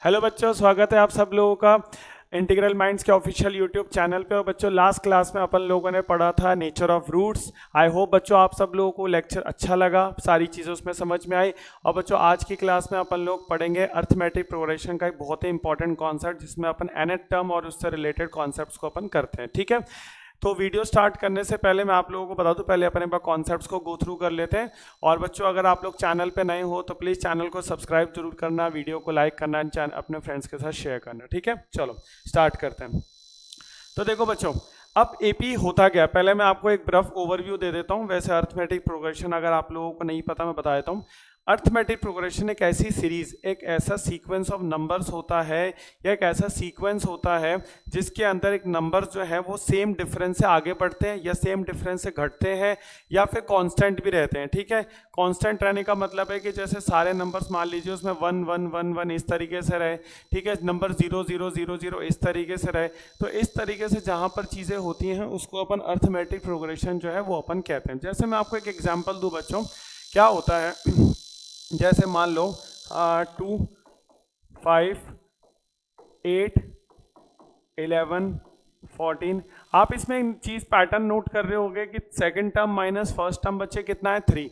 Hello बच्चों, स्वागत है आप सब लोगों का इंटीग्रल माइंड्स के ऑफिशियल यूट्यूब चैनल पे। और बच्चों, लास्ट क्लास में अपन लोगों ने पढ़ा था nature of roots. I hope बच्चों आप सब लोगों को लेक्चर अच्छा लगा, सारी चीज़ें उसमें समझ में आई। और बच्चों, आज की क्लास में अपन लोग पढ़ेंगे अर्थमेटिक प्रोग्रेशन का एक बहुत ही इंपॉर्टेंट कॉन्सेप्ट, जिसमें अपन nth टर्म और उससे रिलेटेड कॉन्सेप्ट्स को अपन करते हैं। ठीक है, तो वीडियो स्टार्ट करने से पहले मैं आप लोगों को बता दूं, पहले अपन एक बार कॉन्सेप्ट्स को गो थ्रू कर लेते हैं। और बच्चों, अगर आप लोग चैनल पे नए हो तो प्लीज़ चैनल को सब्सक्राइब जरूर करना, वीडियो को लाइक करना, अपने फ्रेंड्स के साथ शेयर करना। ठीक है, चलो स्टार्ट करते हैं। तो देखो बच्चों, अब एपी होता क्या, पहले मैं आपको एक ब्रफ ओवरव्यू दे देता हूँ। वैसे अर्थमेटिक प्रोग्रेशन अगर आप लोगों को नहीं पता, मैं बता देता हूँ। अर्थमेटिक प्रोग्रेशन एक ऐसी सीरीज, एक ऐसा सीक्वेंस ऑफ नंबर्स होता है, या एक ऐसा सीक्वेंस होता है जिसके अंदर एक नंबर जो है वो सेम डिफरेंस से आगे बढ़ते हैं, या सेम डिफरेंस से घटते हैं, या फिर कांस्टेंट भी रहते हैं। ठीक है, कांस्टेंट रहने का मतलब है कि जैसे सारे नंबर्स मान लीजिए उसमें 1 1 1 1 इस तरीके से रहे, ठीक है, नंबर 0 0 0 0 इस तरीके से रहे। तो इस तरीके से जहाँ पर चीज़ें होती हैं उसको अपन अर्थमेटिक प्रोग्रेशन जो है वो अपन कहते हैं। जैसे मैं आपको एक एग्जाम्पल दूँ बच्चों, क्या होता है, जैसे मान लो 2 5 8 11 14। आप इसमें एक चीज़ पैटर्न नोट कर रहे होंगे कि second term minus first term बच्चे कितना है 3,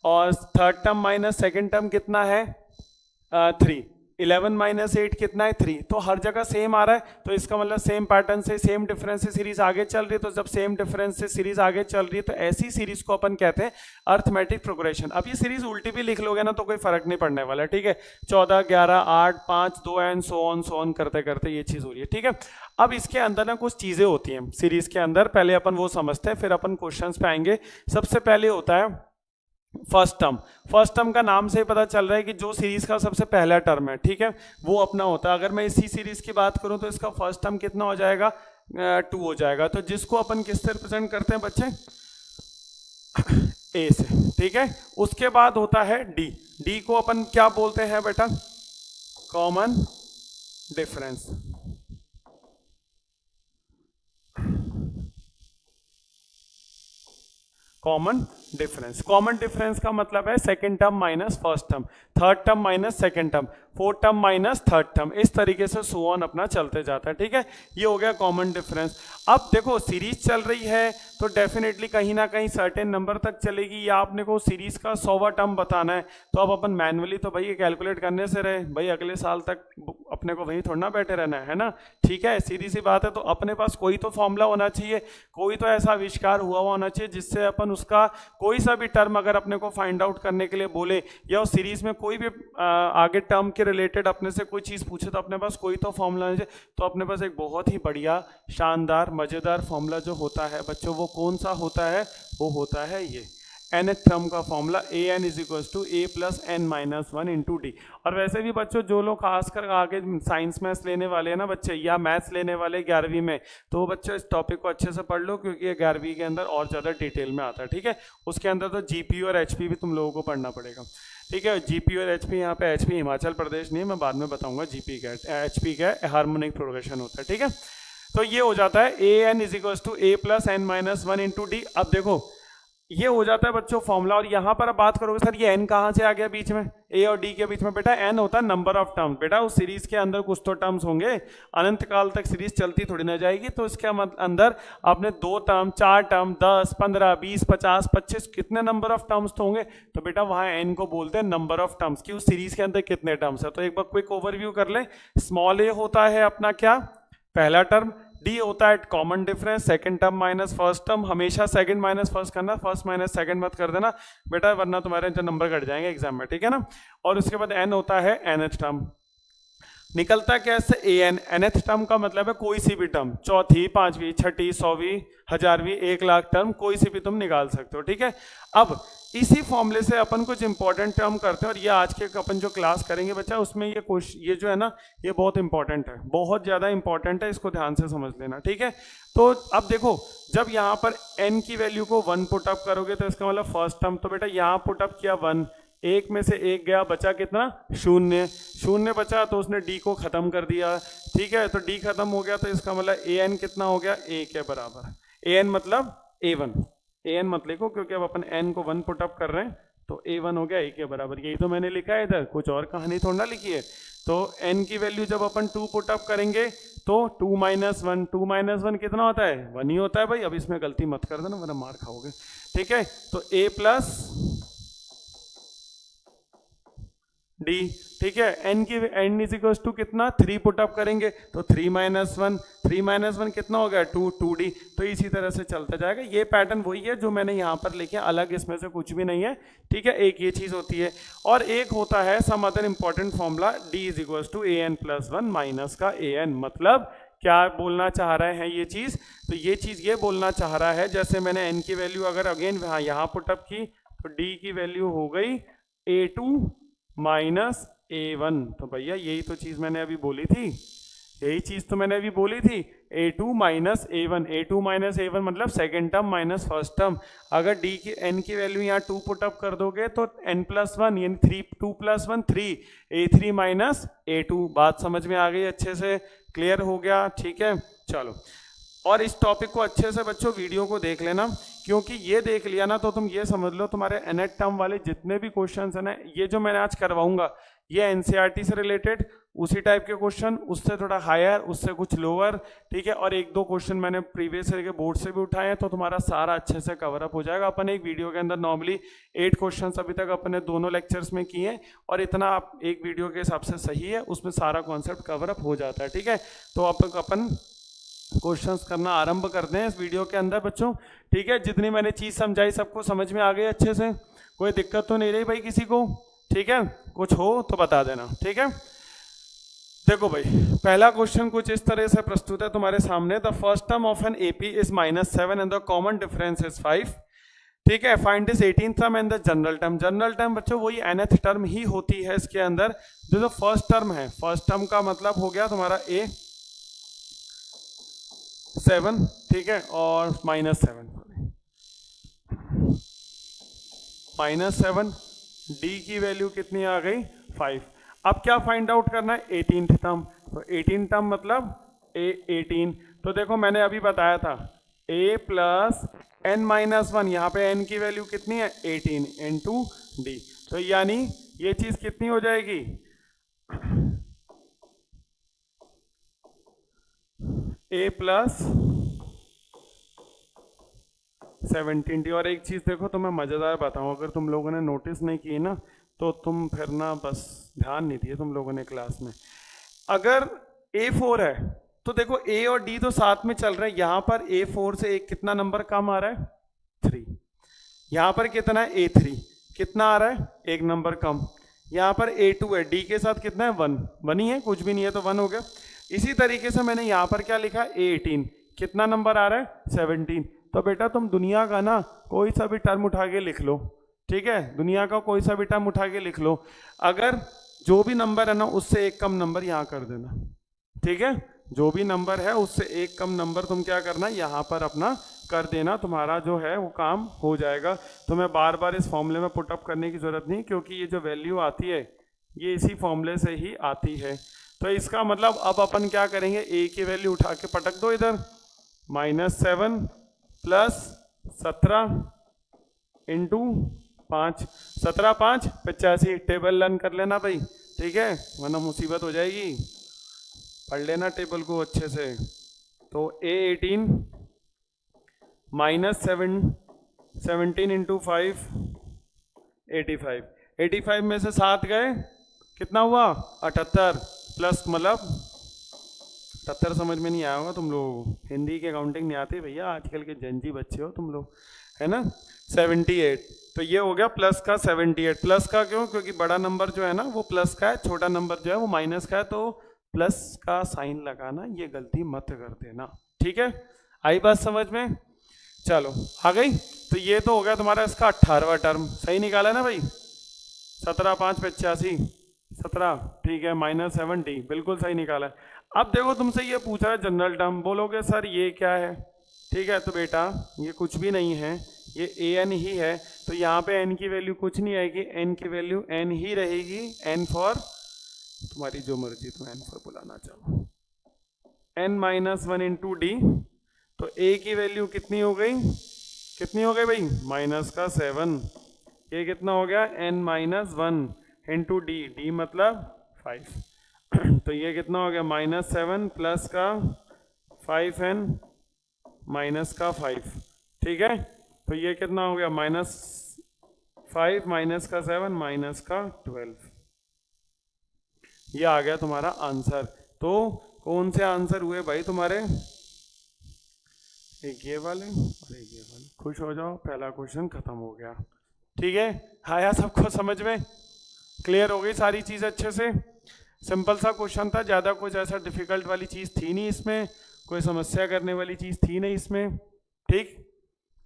और third term minus second term कितना है 3, 11 माइनस 8 कितना है 3। तो हर जगह सेम आ रहा है, तो इसका मतलब सेम पैटर्न से, सेम डिफरेंस से सीरीज आगे चल रही है। तो जब सेम डिफरेंस से सीरीज आगे चल रही है तो ऐसी सीरीज को अपन कहते हैं अर्थमेटिक प्रोग्रेशन। अब ये सीरीज उल्टी भी लिख लोगे ना तो कोई फर्क नहीं पड़ने वाला। ठीक है, 14 11 8 5 2 एंड सो ऑन करते करते ये चीज हो रही है। ठीक है, अब इसके अंदर ना कुछ चीजें होती हैं सीरीज के अंदर, पहले अपन वो समझते हैं, फिर अपन क्वेश्चंस पे आएंगे। सबसे पहले होता है फर्स्ट टर्म। फर्स्ट टर्म का नाम से ही पता चल रहा है कि जो सीरीज का सबसे पहला टर्म है, ठीक है, वो अपना होता है। अगर मैं इसी सीरीज की बात करूं तो इसका फर्स्ट टर्म कितना हो जाएगा 2 हो जाएगा। तो जिसको अपन किससे रिप्रेजेंट करते हैं बच्चे, ए से। ठीक है, उसके बाद होता है डी। डी को अपन क्या बोलते हैं बेटा, common difference. Common difference, common difference का मतलब है second term minus first term, third term minus second term, fourth term minus third term, इस तरीके से सो ऑन अपना चलते जाता है। ठीक है, ये हो गया कॉमन डिफरेंस। अब देखो सीरीज चल रही है तो डेफिनेटली कहीं ना कहीं सर्टेन नंबर तक चलेगी, या आपने को सीरीज का 100वां टर्म बताना है तो अब अपन मैनुअली तो भाई कैलकुलेट करने से रहे, भाई अगले साल तक अपने को वहीं थोड़ा ना बैठे रहना है ना। ठीक है, सीधी सी बात है। तो अपने पास कोई तो फॉर्मूला होना चाहिए, कोई तो ऐसा आविष्कार हुआ होना चाहिए जिससे अपन उसका कोई सा भी टर्म अगर अपने को फाइंड आउट करने के लिए बोले, या उस सीरीज में कोई भी आगे टर्म के रिलेटेड अपने से कोई चीज पूछे, तो अपने पास कोई तो फॉर्मूला है। तो अपने पास एक बहुत ही बढ़िया शानदार मजेदार फॉर्मूला जो होता है बच्चों, वो कौन सा होता है, वो होता है ये nth टर्म का formula, a n is equal to a plus n minus 1 into d. और वैसे भी बच्चों जो लोग खासकर आगे साइंस मैथ्स लेने वाले हैं ना बच्चे, या मैथ्स लेने वाले 11वीं में, तो बच्चों इस टॉपिक को अच्छे से पढ़ लो, क्योंकि ये 11वीं के अंदर और ज़्यादा डिटेल में आता है। ठीक है, उसके अंदर तो जीपी और एचपी भी तुम लोगों को पढ़ना पड़ेगा। ठीक है, जीपी और एचपी, यहाँ पे एचपी हिमाचल प्रदेश नहीं है, मैं बाद में बताऊंगा जीपी क्या है, एचपी क्या है, हार्मोनिक प्रोग्रेशन होता है। ठीक है, तो ये हो जाता है a n is equal to a plus n minus 1 into d. अब देखो ये हो जाता है बच्चों फॉर्मूला। और यहां पर अब बात करोगे सर ये एन कहां से आ गया बीच में, ए और डी के बीच में, बेटा एन होता है नंबर ऑफ टर्म्स। बेटा उस सीरीज के अंदर कुछ तो टर्म्स होंगे, अनंत काल तक सीरीज चलती थोड़ी ना जाएगी। तो इसके अंदर आपने 2 टर्म, 4 टर्म, 10 15 20 50 25 कितने नंबर ऑफ टर्म्स तो होंगे। तो बेटा वहां एन को बोलते हैं नंबर ऑफ टर्म्स, कि उस सीरीज के अंदर कितने टर्म्स है। तो एक बार क्विक ओवरव्यू कर ले। स्मॉल ए होता है अपना क्या, पहला टर्म। डी होता है common difference, second term minus first term. हमेशा सेकंड माइनस फर्स्ट करना, फर्स्ट माइनस सेकंड मत कर देना बेटा, वरना तुम्हारे नंबर घट जाएंगे एग्जाम में। ठीक है ना। और उसके बाद एन होता है nth टर्म। निकलता कैसे ए एन, nth टर्म का मतलब है कोई सी भी टर्म, चौथी, पांचवी, छठी, 100वीं, 1000वीं, 1 लाख टर्म, कोई सी भी तुम निकाल सकते हो। ठीक है, अब इसी फॉर्मूले से अपन कुछ इंपॉर्टेंट टर्म करते हैं, और ये आज के अपन जो क्लास करेंगे बच्चा उसमें ये जो है ना ये बहुत इंपॉर्टेंट है, बहुत ज्यादा इंपॉर्टेंट है, इसको ध्यान से समझ लेना। ठीक है, तो अब देखो जब यहाँ पर n की वैल्यू को 1 पुटअप करोगे तो इसका मतलब फर्स्ट टर्म, तो बेटा यहाँ पुटअप किया 1, एक में से एक गया, बचा कितना 0, 0 बचा, तो उसने डी को खत्म कर दिया। ठीक है, तो डी खत्म हो गया, तो इसका मतलब ए एन कितना हो गया, 1 के बराबर। ए एन मतलब A1, ए एन मत लिखो क्योंकि अब अपन n को 1 पुटअप कर रहे हैं, तो a1 हो गया a के बराबर, यही तो मैंने लिखा है इधर, कुछ और कहानी थोड़ा ना लिखी है। तो n की वैल्यू जब अपन 2 पुट अप करेंगे तो 2 माइनस 1 कितना होता है, 1 ही होता है भाई। अब इसमें गलती मत कर देना वरना मार खाओगे, ठीक है। तो a प्लस d, ठीक है। n की n इज इक्वल टू कितना, 3 पुट अप करेंगे तो 3 माइनस 1 कितना हो गया 2, 2d। तो इसी तरह से चलता जाएगा। ये पैटर्न वही है जो मैंने यहाँ पर लिखे, अलग इसमें से कुछ भी नहीं है, ठीक है। एक ये चीज होती है और एक होता है some other important formula, d is equal to an plus 1 minus का an। मतलब क्या बोलना चाह रहे हैं ये चीज, तो ये चीज ये बोलना चाह रहा है, जैसे मैंने n की वैल्यू अगर अगेन यहाँ पुट अप की तो d की वैल्यू हो गई a2 माइनस a1। तो भैया यही तो चीज मैंने अभी बोली थी, यही चीज तो मैंने अभी बोली थी, a2 माइनस a1 मतलब second term minus first term. अगर d की n की वैल्यू यहाँ 2 पुट अप कर दोगे तो n प्लस 1 यानी 3, 2 प्लस 1 3, a3 माइनस a2। बात समझ में आ गई, अच्छे से क्लियर हो गया, ठीक है। चलो, और इस टॉपिक को अच्छे से बच्चों वीडियो को देख लेना, क्योंकि ये देख लिया ना तो तुम ये समझ लो तुम्हारे nth टर्म वाले जितने भी क्वेश्चंस हैं ना, ये जो मैंने आज करवाऊंगा ये एनसीईआरटी से रिलेटेड उसी टाइप के क्वेश्चन, उससे थोड़ा हायर, उससे कुछ लोअर, ठीक है। और एक दो क्वेश्चन मैंने प्रीवियस ईयर के बोर्ड से भी उठाए हैं, तो तुम्हारा सारा अच्छे से कवर अप हो जाएगा। अपन एक वीडियो के अंदर नॉर्मली 8 क्वेश्चन अभी तक अपने दोनों लेक्चर्स में किए हैं, और इतना आप एक वीडियो के हिसाब से सही है, उसमें सारा कॉन्सेप्ट कवर अप हो जाता है, ठीक है। तो अपन क्वेश्चंस करना आरंभ करते हैं इस वीडियो के अंदर बच्चों, ठीक है। जितनी मैंने चीज समझाई सबको समझ में आ गई अच्छे से, कोई दिक्कत तो नहीं रही भाई किसी को, ठीक है। कुछ हो तो बता देना, ठीक है। देखो भाई, पहला क्वेश्चन कुछ इस तरह से प्रस्तुत है तुम्हारे सामने। The first term of an AP is -7 and the common difference is 5, ठीक है। Find this 18th term and the general term. General term बच्चों वही nth टर्म ही होती है इसके अंदर। जो फर्स्ट टर्म है, फर्स्ट टर्म का मतलब हो गया तुम्हारा a7, ठीक है, और -7 d की वैल्यू कितनी आ गई 5। अब क्या फाइंड आउट करना है, 18th टर्म। तो 18th टर्म मतलब a18। तो देखो मैंने अभी बताया था a प्लस n-1, यहाँ पे n की वैल्यू कितनी है 18 इंटू डी। तो यानी ये चीज कितनी हो जाएगी, a प्लस 17d। और एक चीज देखो तुम्हें मजेदार बताऊं, अगर तुम लोगों ने नोटिस नहीं की ना तो तुम फिर ना बस ध्यान नहीं दिए तुम लोगों ने क्लास में। अगर a4 है तो देखो a और d तो साथ में चल रहे हैं, यहां पर a4 से एक कितना नंबर कम आ रहा है 3, यहां पर कितना है a3 कितना आ रहा है एक नंबर कम, यहां पर a2 है, d के साथ कितना है 1 ही है, कुछ भी नहीं है तो 1 हो गया। इसी तरीके से मैंने यहां पर क्या लिखा a18 कितना नंबर आ रहा है 17। तो बेटा तुम दुनिया का ना कोई सा भी टर्म उठा के लिख लो, ठीक है, दुनिया का कोई सा भी टर्म उठा के लिख लो, अगर जो भी नंबर है ना उससे एक कम नंबर यहाँ कर देना, ठीक है। जो भी नंबर है उससे एक कम नंबर तुम क्या करना यहाँ पर अपना कर देना, तुम्हारा जो है वो काम हो जाएगा। तो मैं बार बार इस फॉर्मूले में पुटअप करने की जरूरत नहीं, क्योंकि ये जो वैल्यू आती है ये इसी फॉर्मूले से ही आती है। तो इसका मतलब अब अपन क्या करेंगे, ए की वैल्यू उठा के पटक दो इधर, -7 प्लस 17 इंटू 5, 17 5 85। टेबल रन कर लेना भाई, ठीक है, वरना मुसीबत हो जाएगी, पढ़ लेना टेबल को अच्छे से। तो A18 -17 इंटू 5 85, 85 में से 7 गए कितना हुआ 78 प्लस मतलब 78 समझ में नहीं आया होगा तुम लोग, हिंदी की अकाउंटिंग नहीं आती भैया, आजकल के जंजी बच्चे हो तुम लोग, है ना। 78, तो ये हो गया प्लस का 78। प्लस का क्यों, क्योंकि बड़ा नंबर जो है ना वो प्लस का है, छोटा नंबर जो है वो माइनस का है, तो प्लस का साइन लगाना ये गलती मत कर देना, ठीक है। आई बात समझ में, चलो आ गई। तो ये तो हो गया तुम्हारा इसका 18वां टर्म, सही निकाला ना भाई, 17 5 85 17, ठीक है, -7d बिल्कुल सही निकाला है। अब देखो तुमसे ये पूछ रहा है जनरल टर्म, बोलोगे सर ये क्या है, ठीक है, तो बेटा ये कुछ भी नहीं है, ये an ही है। तो यहाँ पे n की वैल्यू कुछ नहीं आएगी, n की वैल्यू n ही रहेगी, n फॉर तुम्हारी जो मर्जी तुम n फॉर बुलाना चाहो, n-1 इंटू डी। तो a की वैल्यू कितनी हो गई, कितनी हो गई भाई -7, ये कितना हो गया n minus one into D, D मतलब 5 तो ये कितना हो गया -7 प्लस का 5n माइनस का 5, ठीक है। तो ये कितना हो गया -5 माइनस का 7 माइनस का 12, ये आ गया तुम्हारा आंसर। तो कौन से आंसर हुए भाई तुम्हारे, एक ये वाले और एक ये वाले। खुश हो जाओ, पहला क्वेश्चन खत्म हो गया, ठीक है। आया सबको समझ में, क्लियर हो गई सारी चीज़ अच्छे से। सिंपल सा क्वेश्चन था, ज़्यादा कुछ ऐसा डिफिकल्ट वाली चीज़ थी नहीं इसमें, कोई समस्या करने वाली चीज़ थी नहीं इसमें, ठीक।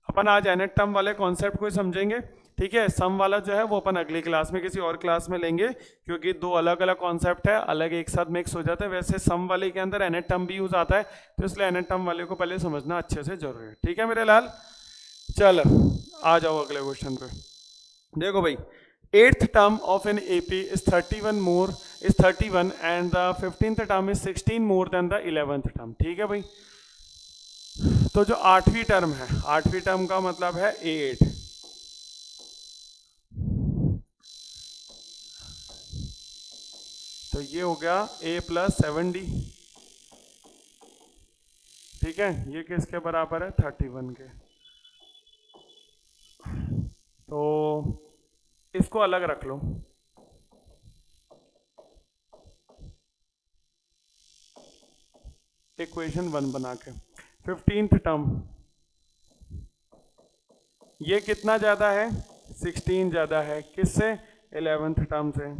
अपन आज एनेट टर्म वाले कॉन्सेप्ट को समझेंगे, ठीक है। सम वाला जो है वो अपन अगली क्लास में किसी और क्लास में लेंगे, क्योंकि दो अलग अलग कॉन्सेप्ट है, अलग एक साथ मिक्स हो जाता है। वैसे सम वाले के अंदर एनेट टर्म भी यूज आता है, तो इसलिए एनेट टर्म वाले को पहले समझना अच्छे से जरूरी है, ठीक है मेरे लाल। चल आ जाओ अगले क्वेश्चन पे। देखो भाई, 8th term of an AP is 31 and the 15th term is 16 more than the 11th term, ठीक है भाई। तो जो 8वीं टर्म है, 8वीं टर्म का मतलब है 8, तो ये हो गया a प्लस 7d, ठीक है। ये किसके बराबर है 31 के। तो इसको अलग रख लो, इक्वेशन 1 बना के। 15th टर्म ये कितना ज्यादा है 16 ज्यादा है, किससे 11th टर्म से।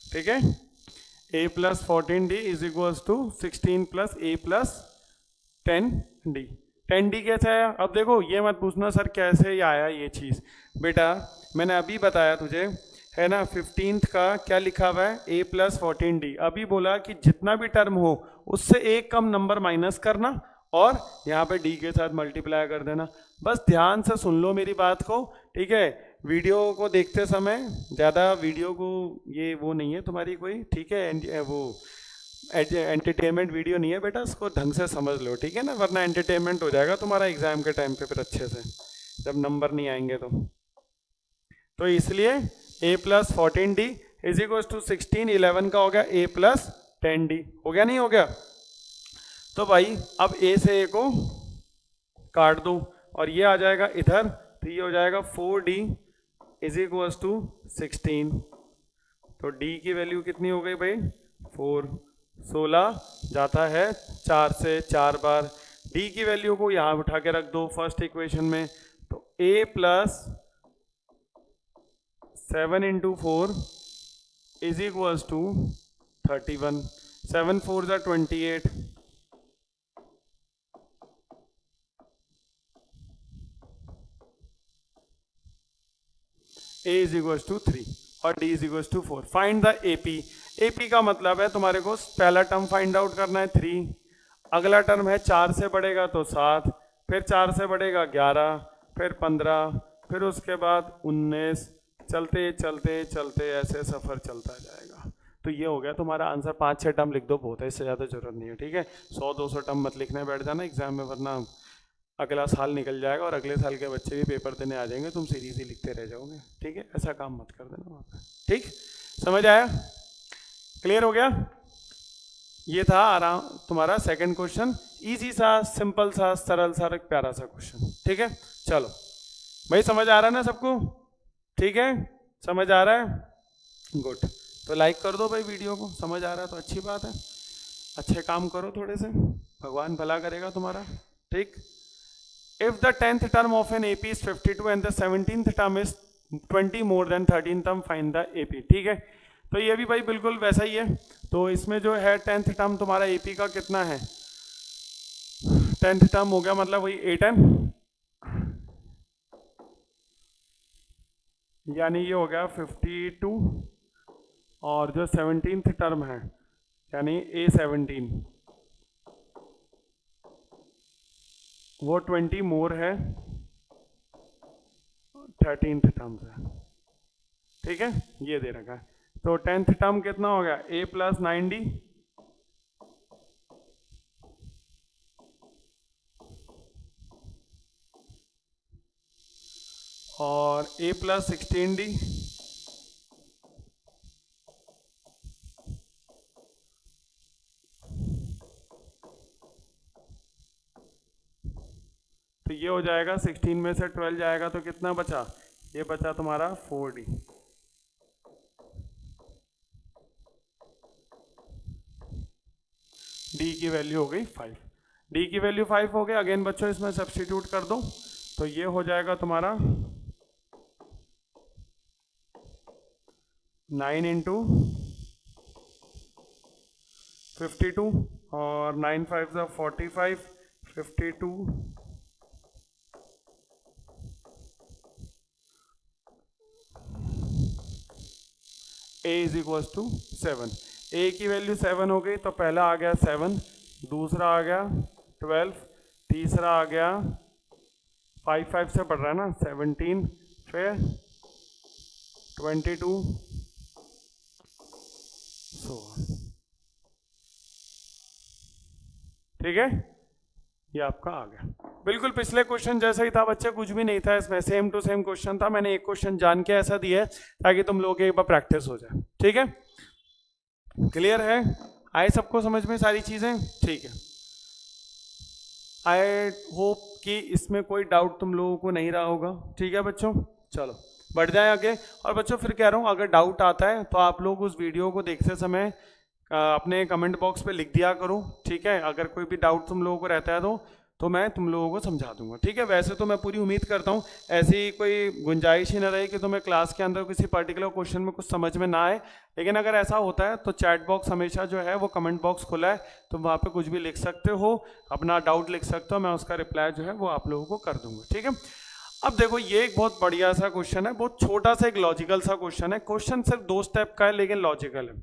ठीक है, a plus 14d is equals to 16 plus a plus 10d। 10d कैसे आया, अब देखो ये मत पूछना सर कैसे आया ये चीज़, बेटा मैंने अभी बताया तुझे है ना। 15th का क्या लिखा हुआ है a प्लस 14d, अभी बोला कि जितना भी टर्म हो उससे एक कम नंबर माइनस करना और यहाँ पे d के साथ मल्टीप्लाई कर देना। बस ध्यान से सुन लो मेरी बात को, ठीक है। वीडियो को देखते समय ज़्यादा वीडियो को ये वो नहीं है तुम्हारी कोई, ठीक है, वो एंटरटेनमेंट वीडियो नहीं है बेटा, उसको ढंग से समझ लो, ठीक है ना, वरना एंटरटेनमेंट हो जाएगा तुम्हारा एग्जाम के टाइम पे फिर अच्छे से, जब नंबर नहीं आएंगे तो इसलिए a plus 14d is equal to 16, 11 का हो गया a प्लस 10d, हो गया नहीं हो गया। तो भाई अब a से a को काट दो और ये आ जाएगा इधर, तो ये हो जाएगा 4d इज इक्वल टू 16। तो d की वैल्यू कितनी हो गई भाई 4, 16 जाता है 4 से 4 बार, d की वैल्यू को यहाँ उठा के रख दो फर्स्ट इक्वेशन में। तो a plus 7 into 4 is equal to 31, 7 4 जा 28, a इज इक्वल टू 3 और d is equal to 4। Find the AP, AP का मतलब है तुम्हारे को पहला टर्म फाइंड आउट करना है 3, अगला टर्म है 4 से बढ़ेगा तो 7, फिर 4 से बढ़ेगा 11, फिर 15, फिर उसके बाद 19, चलते चलते चलते ऐसे सफर चलता जाएगा। तो ये हो गया तुम्हारा आंसर। 5-6 टर्म लिख दो बहुत है, इससे ज़्यादा जरूरत नहीं है, ठीक है। 100-200 टर्म मत लिखने बैठ जाना एग्जाम में, वरना अगला साल निकल जाएगा और अगले साल के बच्चे भी पेपर देने आ जाएंगे, तुम सीरीज ही लिखते रह जाओगे, ठीक है। ऐसा काम मत कर देना वहाँ पे, ठीक। समझ आया, क्लियर हो गया। ये था आराम तुम्हारा सेकंड क्वेश्चन, इजी सा, सिंपल सा, सरल सा, एक प्यारा सा क्वेश्चन, ठीक है। चलो भाई समझ आ रहा है ना सबको, ठीक है, समझ आ रहा है, गुड। तो लाइक कर दो भाई वीडियो को, समझ आ रहा है तो अच्छी बात है, अच्छे काम करो थोड़े से, भगवान भला करेगा तुम्हारा, ठीक। If the 10th term of an AP is 52 and the 17th term is 20 more than 13th term, find the AP, ठीक है। तो ये भी भाई बिल्कुल वैसा ही है। तो इसमें जो है 10th टर्म तुम्हारा AP का कितना है, 10th टर्म हो गया मतलब वही 8n, यानी ये हो गया 52, और जो 17th टर्म है यानी A17 वो 20 मोर है 13th टर्म से, ठीक है, ये दे रखा है। तो 10th टर्म कितना हो गया, a प्लस 9d और a प्लस 16d तो ये हो जाएगा 16 में से 12 जाएगा तो कितना बचा, ये बचा तुम्हारा 4d। d की वैल्यू हो गई 5, d की वैल्यू 5 हो गई। अगेन बच्चों इसमें सब्स्टिट्यूट कर दो तो ये हो जाएगा तुम्हारा 9 इंटू 52 और 9 5 45, 52 a is equal to 7। a की वैल्यू 7 हो गई तो पहला आ गया 7, दूसरा आ गया 12, तीसरा आ गया 5 5 से बढ़ रहा है ना 17, फिर 22 ठीक है, ये आपका आ गया। बिल्कुल पिछले क्वेश्चन जैसा ही था बच्चे, कुछ भी नहीं था इसमें, सेम टू सेम क्वेश्चन था। मैंने एक क्वेश्चन जान के ऐसा दिया है ताकि तुम लोग एक बार प्रैक्टिस हो जाए, ठीक है। क्लियर है, आए सबको समझ में सारी चीजें, ठीक है। आई होप कि इसमें कोई डाउट तुम लोगों को नहीं रहा होगा, ठीक है बच्चों। चलो बढ़ जाए आगे। और बच्चों फिर कह रहा हूँ, अगर डाउट आता है तो आप लोग उस वीडियो को देखते समय अपने कमेंट बॉक्स पे लिख दिया करो, ठीक है। अगर कोई भी डाउट तुम लोगों को रहता है तो मैं तुम लोगों को समझा दूंगा, ठीक है। वैसे तो मैं पूरी उम्मीद करता हूँ ऐसी कोई गुंजाइश ही ना रहे कि तुम्हें क्लास के अंदर किसी पर्टिकुलर क्वेश्चन में कुछ समझ में ना आए। लेकिन अगर ऐसा होता है तो चैट बॉक्स हमेशा जो है वो कमेंट बॉक्स खुला है, तुम वहाँ पे कुछ भी लिख सकते हो, अपना डाउट लिख सकते हो, मैं उसका रिप्लाई जो है वो आप लोगों को कर दूंगा, ठीक है। अब देखो ये एक बहुत बढ़िया सा क्वेश्चन है, बहुत छोटा सा एक लॉजिकल सा क्वेश्चन है। क्वेश्चन सिर्फ 2 स्टेप का है लेकिन लॉजिकल है।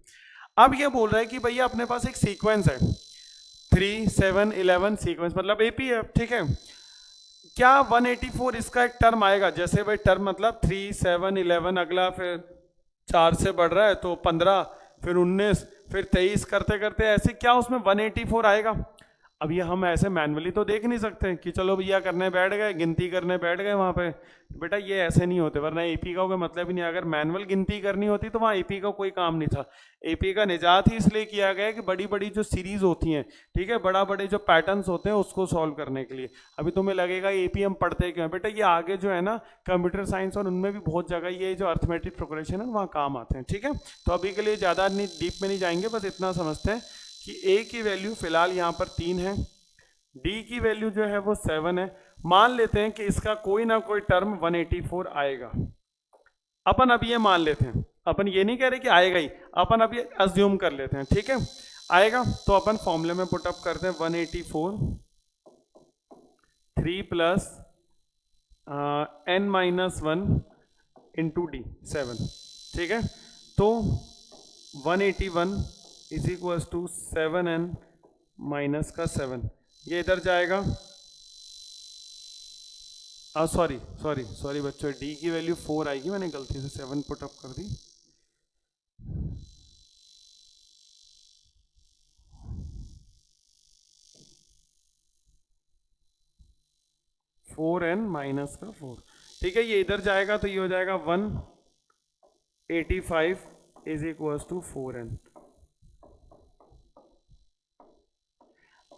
अब ये बोल रहा है कि भैया अपने पास एक सीक्वेंस है 3 7 11 सीक्वेंस, मतलब एपी है, ठीक है। क्या 184 इसका एक टर्म आएगा? जैसे भाई टर्म मतलब 3 7 11, अगला फिर 4 से बढ़ रहा है तो 15, फिर 19, फिर 23 करते करते ऐसे क्या उसमें 184 आएगा? अब ये हम ऐसे मैनुअली तो देख नहीं सकते कि चलो भैया करने बैठ गए, गिनती करने बैठ गए वहाँ पे। बेटा ये ऐसे नहीं होते, वरना एपी का कोई मतलब ही नहीं। अगर मैनुअल गिनती करनी होती तो वहाँ एपी का कोई काम नहीं था। एपी का निजात ही इसलिए किया गया है कि बड़ी बड़ी जो सीरीज होती हैं, ठीक है, बड़ा बड़े जो पैटर्न्स होते हैं उसको सॉल्व करने के लिए। अभी तुम्हें लगेगा एपी हम पढ़ते क्यों हैं? बेटा ये आगे जो है ना कंप्यूटर साइंस और उनमें भी बहुत जगह ये जो अर्थमेटिक प्रोग्रेशन है वहाँ काम आते हैं, ठीक है। तो अभी के लिए ज़्यादा डीप में नहीं जाएंगे, बस इतना समझते हैं कि ए की वैल्यू फिलहाल यहाँ पर 3 है, डी की वैल्यू जो है वो 7 है। मान लेते हैं कि इसका कोई ना कोई टर्म 184 आएगा। अपन अब ये मान लेते हैं, अपन ये नहीं कह रहे कि आएगा ही, अपन अब ये अज्यूम कर लेते हैं, ठीक है। आएगा तो अपन फॉर्मूले में पुटअप करते हैं 184 3 प्लस n-1 इंटू डी 7, ठीक है। तो 181 is equal to 7n minus का 7, ये इधर जाएगा। सॉरी बच्चों, डी की वैल्यू 4 आएगी, मैंने गलती से 7 पुट अप कर दी। फोर एन माइनस का 4, ठीक है। ये इधर जाएगा तो ये हो जाएगा 185 इज इक्वल टू 4n।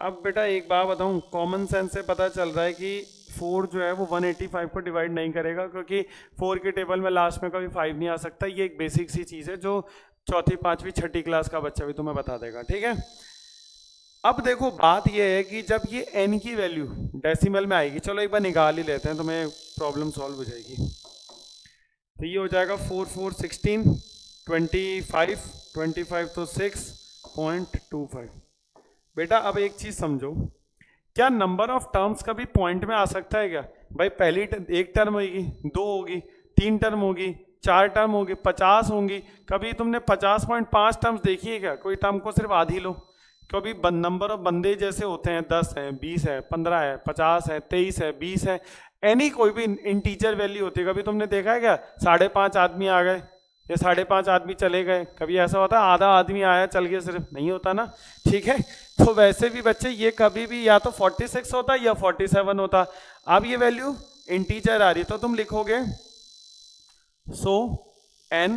अब बेटा एक बात बताऊं, कॉमन सेंस से पता चल रहा है कि 4 जो है वो 185 को डिवाइड नहीं करेगा, क्योंकि 4 के टेबल में लास्ट में कभी 5 नहीं आ सकता। ये एक बेसिक सी चीज़ है जो चौथी पांचवी छठी क्लास का बच्चा भी तुम्हें बता देगा, ठीक है। अब देखो बात ये है कि जब ये n की वैल्यू डेसिमल में आएगी, चलो एक बार निकाल ही लेते हैं, तुम्हें प्रॉब्लम सॉल्व हो जाएगी। तो ये हो जाएगा 4 4 16 25 तो 6.25। बेटा अब एक चीज समझो, क्या नंबर ऑफ टर्म्स कभी पॉइंट में आ सकता है क्या? भाई पहली एक टर्म होगी, 2 होगी, 3 टर्म होगी, 4 टर्म होगी, 50 होंगी। कभी तुमने 50.5 टर्म्स देखी है क्या? कोई टर्म को सिर्फ आधी लो, कभी नंबर ऑफ बंदे जैसे होते हैं 10 है, 20 है, 15 है, 50 है, 23 है, 20 है, एनी कोई भी इंटीजर वैल्यू होती है। कभी तुमने देखा है क्या 5.5 आदमी आ गए या 5.5 आदमी चले गए? कभी ऐसा होता है आधा आदमी आया चल गया, सिर्फ नहीं होता ना, ठीक है। तो वैसे भी बच्चे ये कभी भी या तो 46 होता या 47 होता। अब ये वैल्यू इंटीजर आ रही है तो तुम लिखोगे सो n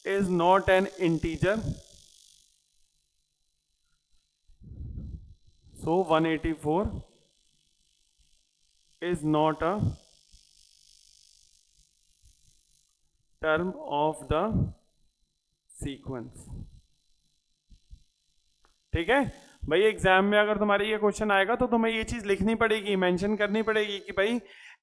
is not an integer, so 184 is not a term of the sequence। ठीक है भाई, एग्जाम में अगर तुम्हारे ये क्वेश्चन आएगा तो तुम्हें ये चीज लिखनी पड़ेगी, मेंशन करनी पड़ेगी कि भाई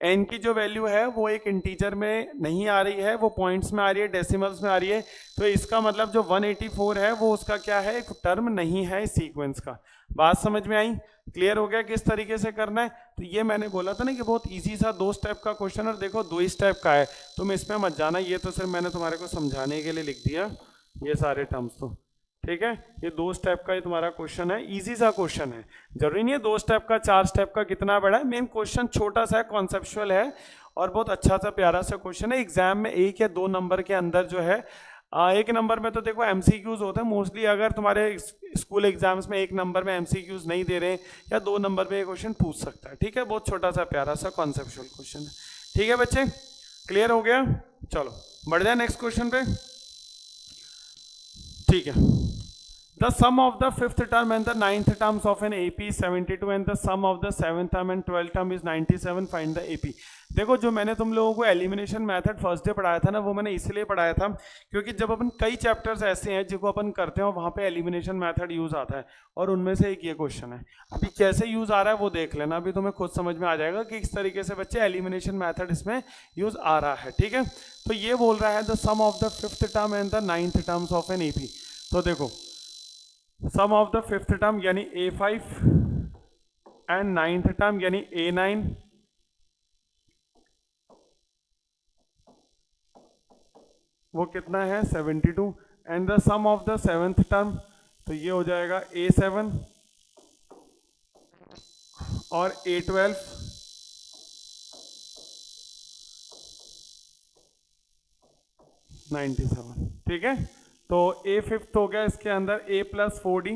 n की जो वैल्यू है वो एक इंटीजर में नहीं आ रही है, वो पॉइंट्स में आ रही है, डेसिमल्स में आ रही है। तो इसका मतलब जो 184 है वो उसका क्या है, एक टर्म नहीं है इस सीक्वेंस का। बात समझ में आई? क्लियर हो गया किस तरीके से करना है? तो ये मैंने बोला था ना कि बहुत इजी सा 2 स्टेप का क्वेश्चन, और देखो 2 ही स्टेप का है, तुम इसमें मत जाना, ये तो सिर्फ मैंने तुम्हारे को समझाने के लिए लिख दिया ये सारे टर्म्स। तो ठीक है, ये 2 स्टेप का ही तुम्हारा क्वेश्चन है, इजी सा क्वेश्चन है, जरूरी नहीं है 2 स्टेप का 4 स्टेप का कितना बड़ा है। मेन क्वेश्चन छोटा सा है, कॉन्सेप्चुअल है और बहुत अच्छा सा प्यारा सा क्वेश्चन है। एग्जाम में 1 या 2 नंबर के अंदर जो है 1 नंबर में तो देखो एमसीक्यूज होते हैं मोस्टली। अगर तुम्हारे स्कूल एग्जाम्स में 1 नंबर में एमसीक्यूज नहीं दे रहे या 2 नंबर में ये क्वेश्चन पूछ सकता है, ठीक है। बहुत छोटा सा प्यारा सा कॉन्सेप्चुअल क्वेश्चन है, ठीक है बच्चे, क्लियर हो गया? चलो बढ़ जाए नेक्स्ट क्वेश्चन पे, ठीक है। The sum of the 5th term and the 9th terms of an AP is 72 and the sum of the 7th term and 12th term is 97, find the AP। देखो जो मैंने तुम लोगों को एलिमिनेशन मेथड फर्स्ट डे पढ़ाया था ना, वो मैंने इसलिए पढ़ाया था क्योंकि जब अपन कई चैप्टर्स ऐसे हैं जिनको अपन करते हैं वहाँ पे एलिमिनेशन मेथड यूज आता है, और उनमें से एक ये क्वेश्चन है। अभी कैसे यूज आ रहा है वो देख लेना, अभी तुम्हें खुद समझ में आ जाएगा कि किस तरीके से बच्चे एलिमिनेशन मेथड इसमें यूज आ रहा है, ठीक है। तो ये बोल रहा है the sum of the 5th term and the 9th terms of an AP। तो देखो सम ऑफ द 5th टर्म यानी A5 एंड 9th टर्म यानी A9, वो कितना है 72, and the sum of the 7th term तो ये हो जाएगा A7 और A12 97, ठीक है। तो A5 हो गया इसके अंदर A + 4D,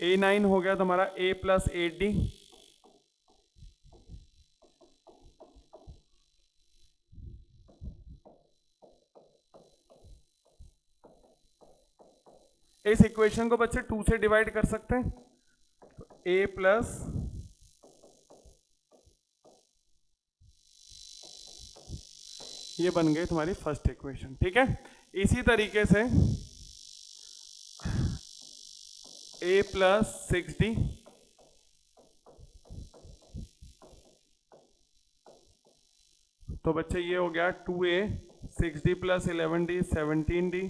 A9 हो गया तुम्हारा A + 8D, इस इक्वेशन को बच्चे 2 से डिवाइड कर सकते हैं, तो A प्लस ये बन गई तुम्हारी फर्स्ट इक्वेशन, ठीक है। इसी तरीके से A + 6D तो बच्चे ये हो गया 2A 6D + 11D 17D,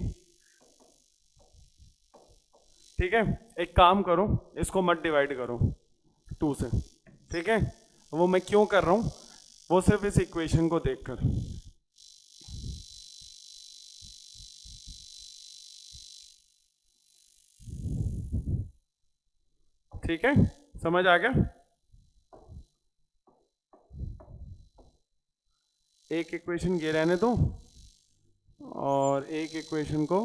ठीक है। एक काम करो, इसको मत डिवाइड करो 2 से, ठीक है। वो मैं क्यों कर रहा हूं, वो सिर्फ इस इक्वेशन को देखकर, ठीक है, समझ आ गया? एक इक्वेशन ये रहने दो और एक इक्वेशन को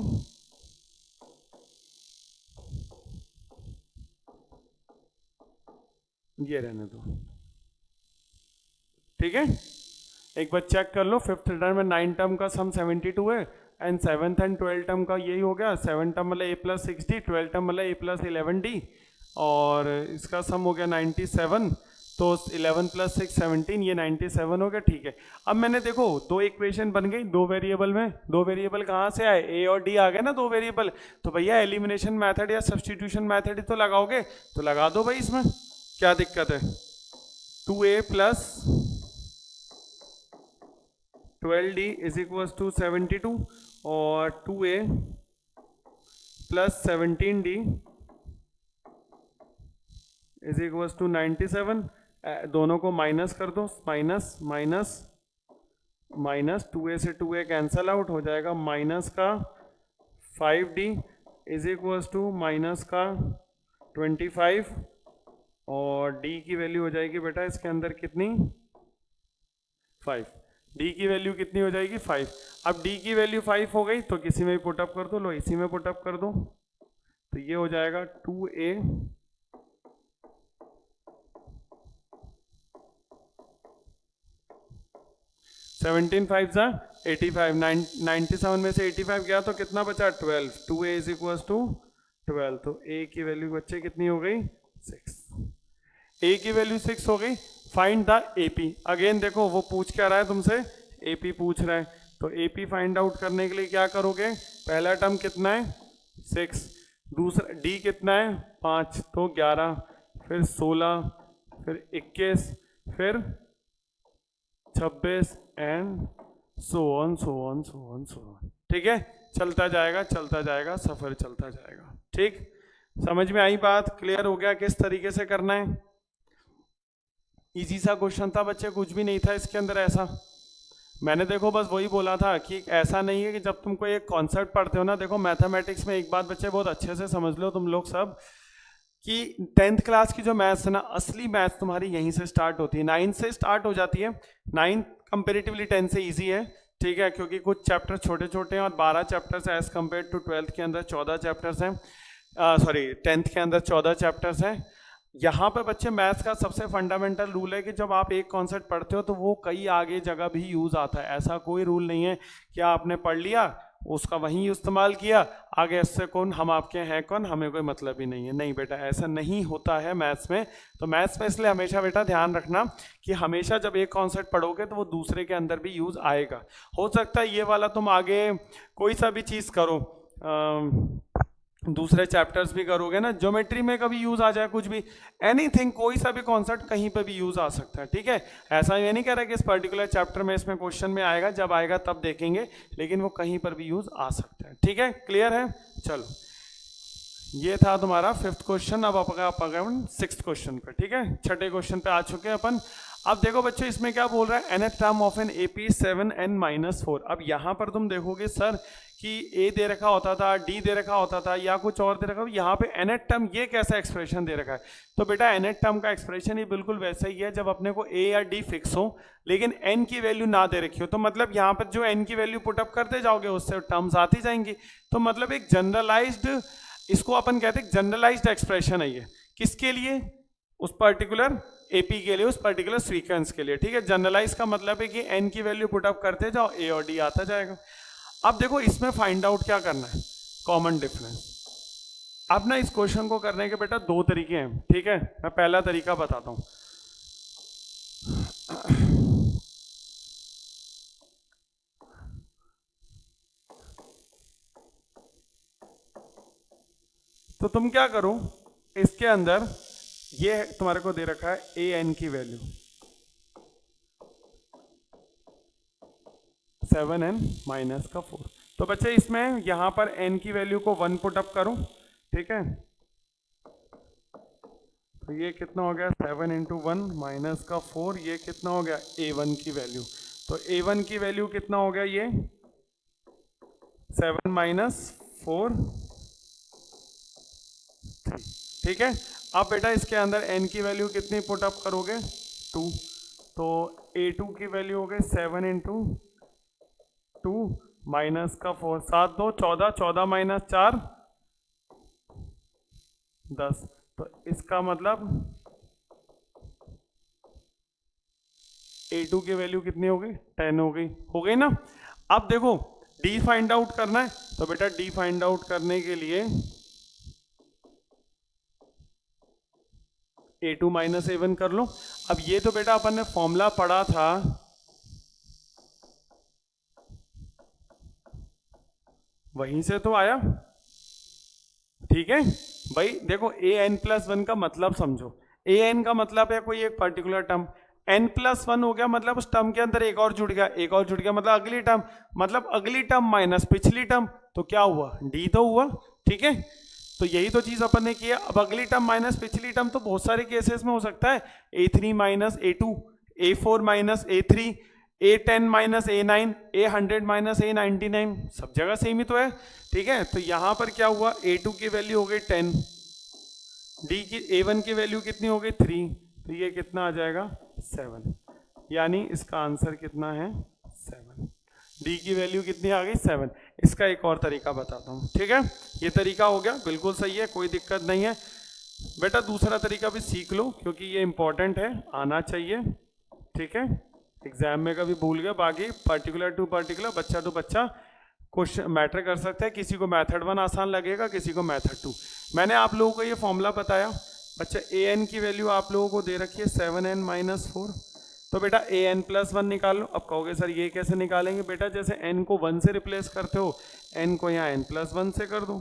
ये रहने दो, ठीक है। एक बार चेक कर लो, 5th टर्म में 9 टर्म का सम 72 है एंड 7th एंड 12 टर्म का यही हो गया। 7 टर्म मतलब A + 6D, 12 टर्म मतलब A + 11D और इसका सम हो गया 97, तो 11 + 6 17, ये 97 हो गया, ठीक है। अब मैंने देखो 2 इक्वेशन बन गई 2 वेरिएबल में, 2 वेरिएबल कहाँ से आए, A और D आ गए ना 2 वेरिएबल। तो भैया एलिमिनेशन मेथड या सब्स्टिट्यूशन मेथड ही तो लगाओगे, तो लगा दो भाई, इसमें क्या दिक्कत है। 2A + 12D = 72 और 2A + 17D = 97, दोनों को माइनस कर दो, माइनस माइनस माइनस 2a से 2a कैंसल आउट हो जाएगा, माइनस का 5d is equals to minus का 25 और d की वैल्यू हो जाएगी बेटा इसके अंदर कितनी 5। d की वैल्यू कितनी हो जाएगी 5। अब d की वैल्यू 5 हो गई तो किसी में भी पुटअप कर दो, लो इसी में पुटअप कर दो, तो ये हो जाएगा 2a 17 5 जा 85, 97 में से 85 गया तो कितना बचा 12, 2a इज इक्वल्स टू 12, तो a की वैल्यू बच्चे कितनी हो गई 6, a की वैल्यू 6 हो गई। फाइंड द AP, अगेन देखो वो पूछ क्या रहा है तुमसे, AP पूछ रहा है, तो AP फाइंड आउट करने के लिए क्या करोगे, पहला टर्म कितना है 6, दूसरा D कितना है 5 तो 11, फिर 16, फिर 21, फिर 26 and so on so on so on so on. ठीक है, चलता जाएगा सफर चलता जाएगा। ठीक, समझ में आई बात, क्लियर हो गया किस तरीके से करना है। इजी सा क्वेश्चन था बच्चे, कुछ भी नहीं था इसके अंदर ऐसा। मैंने देखो बस वही बोला था कि ऐसा नहीं है कि जब तुमको एक कॉन्सेप्ट पढ़ते हो ना, देखो मैथमेटिक्स में एक बात बच्चे बहुत अच्छे से समझ लो तुम लोग सब, कि 10th क्लास की जो मैथ्स है ना, असली मैथ्स तुम्हारी यहीं से स्टार्ट होती है, 9 से स्टार्ट हो जाती है। 9 कंपेरेटिवली 10 से इजी है, ठीक है, क्योंकि कुछ चैप्टर छोटे छोटे हैं और 12 chapters as compare to 12th के अंदर 14 चैप्टर्स हैं, सॉरी 10th के अंदर 14 चैप्टर्स हैं। यहाँ पे बच्चे मैथ्स का सबसे फंडामेंटल रूल है कि जब आप एक कॉन्सेप्ट पढ़ते हो तो वो कई आगे जगह भी यूज़ आता है। ऐसा कोई रूल नहीं है कि आपने पढ़ लिया उसका वहीं इस्तेमाल किया, आगे इससे कौन, हम आपके हैं कौन, हमें कोई मतलब ही नहीं है। नहीं बेटा, ऐसा नहीं होता है मैथ्स में। तो मैथ्स में इसलिए हमेशा बेटा ध्यान रखना कि हमेशा जब एक कॉन्सेप्ट पढ़ोगे तो वो दूसरे के अंदर भी यूज़ आएगा। हो सकता है ये वाला तुम आगे कोई सा भी चीज़ करो, दूसरे चैप्टर्स भी करोगे ना, ज्योमेट्री में कभी यूज आ जाए, कुछ भी एनीथिंग, कोई सा भी कॉन्सेप्ट कहीं पे भी यूज आ सकता है। ठीक है, ऐसा ये नहीं कह रहा कि इस पर्टिकुलर चैप्टर में इसमें क्वेश्चन में आएगा, जब आएगा तब देखेंगे, लेकिन वो कहीं पर भी यूज आ सकता है। ठीक है, क्लियर है। चलो, ये था तुम्हारा 5th क्वेश्चन। अब अपन 6th क्वेश्चन पे, ठीक है, 6ठे क्वेश्चन पे आ चुके हैं अपन। अब देखो बच्चों इसमें क्या बोल रहा है, nth term of an AP 7n-4। अब यहाँ पर तुम देखोगे सर कि A दे रखा होता था, D दे रखा होता था, या कुछ और दे रखा, यहाँ पे nth टर्म ये कैसा एक्सप्रेशन दे रखा है। तो बेटा nth टर्म का एक्सप्रेशन ही बिल्कुल वैसा ही है जब अपने को A या D फिक्स हो लेकिन n की वैल्यू ना दे रखी हो। तो मतलब यहाँ पर जो n की वैल्यू पुटअप करते जाओगे उससे टर्म्स आती जाएंगी। तो मतलब एक जनरलाइज्ड, इसको अपन कहते हैं जनरलाइज्ड एक्सप्रेशन है ये, किसके लिए, उस पर्टिकुलर AP के लिए, उस पर्टिकुलर सीक्वेंस के लिए। ठीक है, जनरलाइज का मतलब है कि n की वैल्यू पुटअप करते जाओ, A और D आता जाएगा। अब देखो इसमें फाइंड आउट क्या करना है, कॉमन डिफरेंस। अब ना इस क्वेश्चन को करने के बेटा 2 तरीके हैं। ठीक है, मैं पहला तरीका बताता हूं। तो तुम क्या करो, इसके अंदर ये तुम्हारे को दे रखा है an की वैल्यू 7n-4। तो बच्चे इसमें यहां पर n की वैल्यू को 1 पुटअप करो। ठीक है, तो ये कितना हो गया 7 × 1 - 4, ये कितना हो गया a1 की वैल्यू। तो a1 की वैल्यू कितना हो गया, ये 7 - 4 3। ठीक है, अब बेटा इसके अंदर n की वैल्यू कितनी पुटअप करोगे 2, तो a2 की वैल्यू हो गई 7 × 2 - 4, 7 2 14, 14 - 4 10। तो इसका मतलब a2 की वैल्यू कितनी हो गई 10 हो गई ना। अब देखो d फाइंड आउट करना है, तो बेटा d फाइंड आउट करने के लिए a2 - a1 कर लो। अब ये तो बेटा अपन ने फॉर्मूला पढ़ा था, वहीं से तो आया। ठीक है भाई, देखो an+1 का मतलब समझो। an का मतलब है कोई एक पर्टिकुलर टर्म, n+1 हो गया मतलब उस टर्म के अंदर एक और जुड़ गया, एक और जुड़ गया मतलब अगली टर्म, मतलब अगली टर्म माइनस पिछली टर्म, तो क्या हुआ d तो हुआ। ठीक है, तो यही तो चीज अपन ने किया। अब अगली टर्म माइनस पिछली टर्म तो बहुत सारे केसेस में हो सकता है, a3 - a2, a4 - a3, A10 minus A9, A100 minus A99, सब जगह सेम ही तो है, ठीक है। तो यहां पर क्या हुआ, A2 की वैल्यू हो गई 10, D की A1 की वैल्यू कितनी हो गई 3, तो ये कितना आ जाएगा 7, यानी इसका आंसर कितना है 7। D की वैल्यू कितनी आ गई 7। इसका एक और तरीका बताता हूँ, ठीक है। ये तरीका हो गया, बिल्कुल सही है, कोई दिक्कत नहीं है बेटा। दूसरा तरीका भी सीख लो क्योंकि ये इंपॉर्टेंट है, आना चाहिए, ठीक है। एग्जाम में कभी भूल गए, बाकी पर्टिकुलर टू पर्टिकुलर, बच्चा टू बच्चा क्वेश्चन मैटर कर सकता है। किसी को मेथड 1 आसान लगेगा, किसी को मेथड 2। मैंने आप लोगों को ये फॉर्मूला बताया बच्चा, an की वैल्यू आप लोगों को दे रखी है 7n माइनस 4, तो बेटा an प्लस 1 निकाल लो। अब कहोगे सर ये कैसे निकालेंगे, बेटा जैसे n को 1 से रिप्लेस करते हो, n को यहाँ n प्लस 1 से कर दो।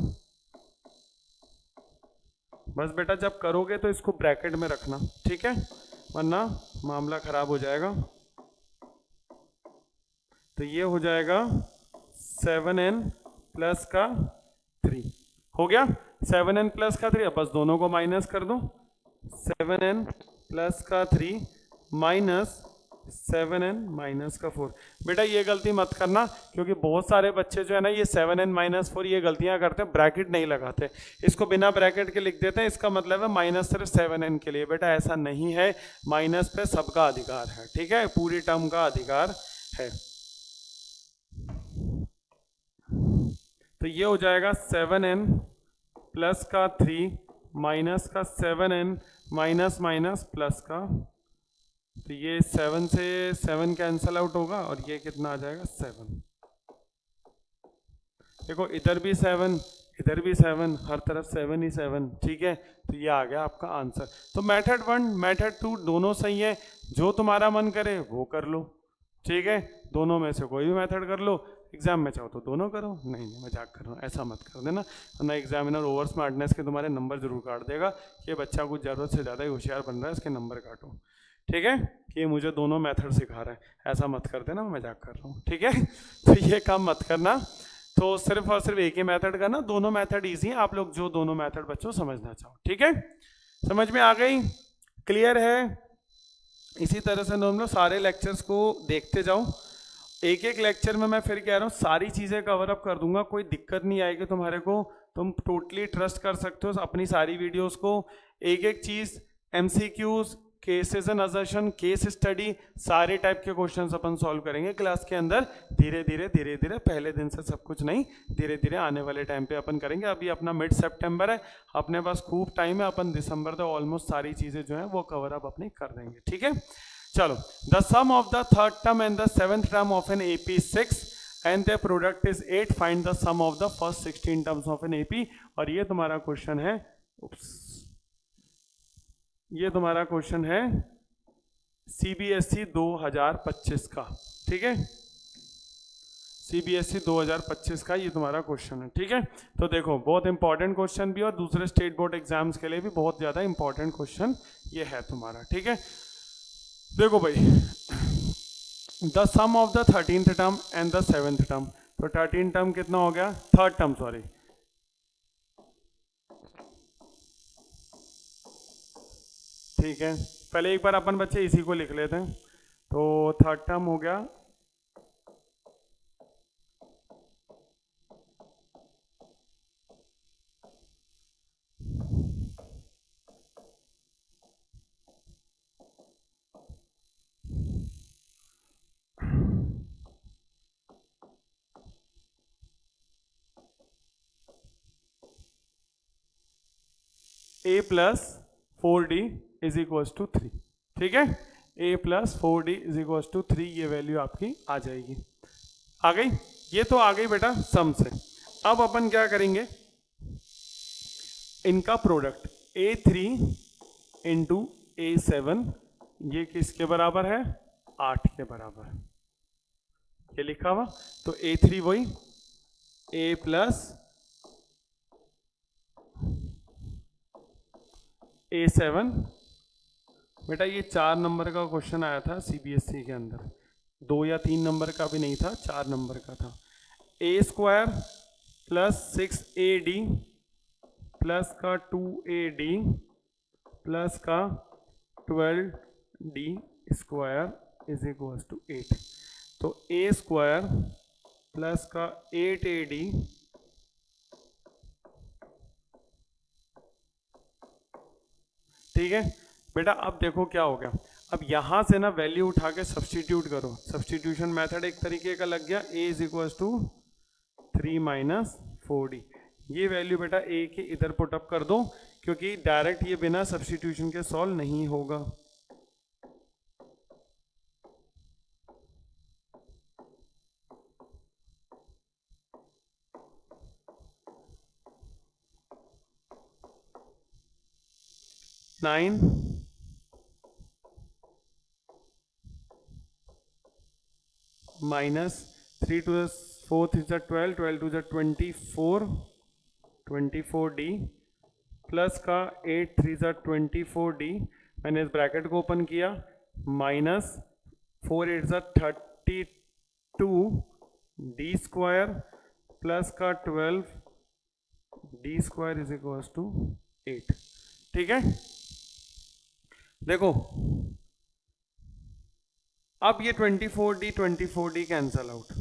बस बेटा जब करोगे तो इसको ब्रैकेट में रखना, ठीक है, वरना मामला खराब हो जाएगा। तो ये हो जाएगा 7n प्लस का 3, हो गया 7n प्लस का 3। अब बस दोनों को माइनस कर दो, 7n प्लस का 3 माइनस 7n माइनस का 4। बेटा ये गलती मत करना क्योंकि बहुत सारे बच्चे जो है ना ये 7n माइनस 4 ये गलतियां करते हैं, ब्रैकेट नहीं लगाते, इसको बिना ब्रैकेट के लिख देते हैं। इसका मतलब है माइनस सिर्फ 7n के लिए, बेटा ऐसा नहीं है, माइनस पे सबका अधिकार है, ठीक है, पूरी टर्म का अधिकार है। तो ये हो जाएगा 7n प्लस का 3 माइनस का 7n माइनस माइनस प्लस का, तो ये 7 से 7 कैंसल आउट होगा और ये कितना आ जाएगा 7। देखो इधर भी 7 इधर भी 7, हर तरफ 7 ही 7, ठीक है। तो ये आ गया आपका आंसर। तो मेथड 1 मेथड 2 दोनों सही है, जो तुम्हारा मन करे वो कर लो, ठीक है, दोनों में से कोई भी मेथड कर लो। एग्जाम में चाहो तो दोनों करो, नहीं मजाक कर रहा हूँ, ऐसा मत कर देना, वरना एग्जामिनर ओवर स्मार्टनेस के तुम्हारे नंबर जरूर काट देगा कि बच्चा कुछ ज़रूरत से ज़्यादा ही होशियार बन रहा है, इसके नंबर काटो, ठीक है, कि मुझे दोनों मेथड सिखा रहा है, ऐसा मत कर देना, मैं मजाक कर रहा हूँ, ठीक है। तो ये काम मत करना, तो सिर्फ और सिर्फ एक ही मेथड करना, दोनों मेथड ईजी है, आप लोग जो दोनों मेथड बच्चों समझना चाहो, ठीक है, समझ में आ गई, क्लियर है। इसी तरह से हम लोग सारे लेक्चर्स को देखते जाओ, एक एक लेक्चर में मैं फिर कह रहा हूँ सारी चीज़ें कवर अप कर दूंगा, कोई दिक्कत नहीं आएगी तुम्हारे को, तुम टोटली ट्रस्ट कर सकते हो अपनी सारी वीडियोस को। एक एक चीज़ MCQs, cases and assertion, case study, सारे टाइप के क्वेश्चंस अपन सॉल्व करेंगे क्लास के अंदर, धीरे धीरे पहले दिन से सब कुछ नहीं, धीरे धीरे आने वाले टाइम पे अपन करेंगे। अभी अपना मिड सितंबर है, अपने पास खूब टाइम है, अपन दिसंबर तक ऑलमोस्ट सारी चीज़ें जो है वो कवर अप अपनी कर देंगे, ठीक है। चलो, the sum of the third term and the seventh term of an AP is 6 and the product is 8, find the sum of the first 16 terms of an AP। और ये तुम्हारा क्वेश्चन है, ये तुम्हारा क्वेश्चन है CBSE 2025 का, ठीक है, CBSE 2025 का ये तुम्हारा क्वेश्चन है, ठीक है। तो देखो बहुत इंपॉर्टेंट क्वेश्चन भी और दूसरे स्टेट बोर्ड एग्जाम्स के लिए भी बहुत ज़्यादा इंपॉर्टेंट क्वेश्चन ये है तुम्हारा, ठीक है। देखो भाई, the sum of the 13th term and the 7th term, तो 13 टर्म कितना हो गया, थर्ड टर्म सॉरी, ठीक है, पहले एक बार अपन बच्चे इसी को लिख लेते हैं। तो थर्ड टर्म हो गया A plus 4D is equals to 3, ठीक है, A plus 4D is equals to 3, ये वैल्यू आपकी आ जाएगी, आ गई, ये तो आ गई बेटा सम से। अब अपन क्या करेंगे, इनका प्रोडक्ट A3 इंटू A7, ये किसके बराबर है, 8 के बराबर, ये लिखा हुआ। तो A3 वही A प्लस A7, बेटा ये 4 नंबर का क्वेश्चन आया था CBSE के अंदर, 2 या 3 नंबर का भी नहीं था, 4 नंबर का था। A² प्लस 6AD प्लस का 2AD प्लस का 12D² is equals to 8। A square plus का 8AD ठीक है बेटा। अब देखो क्या हो गया, अब यहां से ना वैल्यू उठा के सब्सटीट्यूट करो, सब्सटीट्यूशन मेथड एक तरीके का लग गया। a is equal to 3 minus 4d, ये वैल्यू बेटा a के इधर पुटअप कर दो, क्योंकि डायरेक्ट ये बिना सब्सटीट्यूशन के सॉल्व नहीं होगा। Nine minus 3 to the 4th is the 12, 12 to the 24, 24d plus का 8 3 is the 24d, मैंने इस ब्रैकेट को ओपन किया, minus 4 8 is the 32d square plus का 12d square is equal to 8। ठीक है, देखो अब ये 24d कैंसल आउट,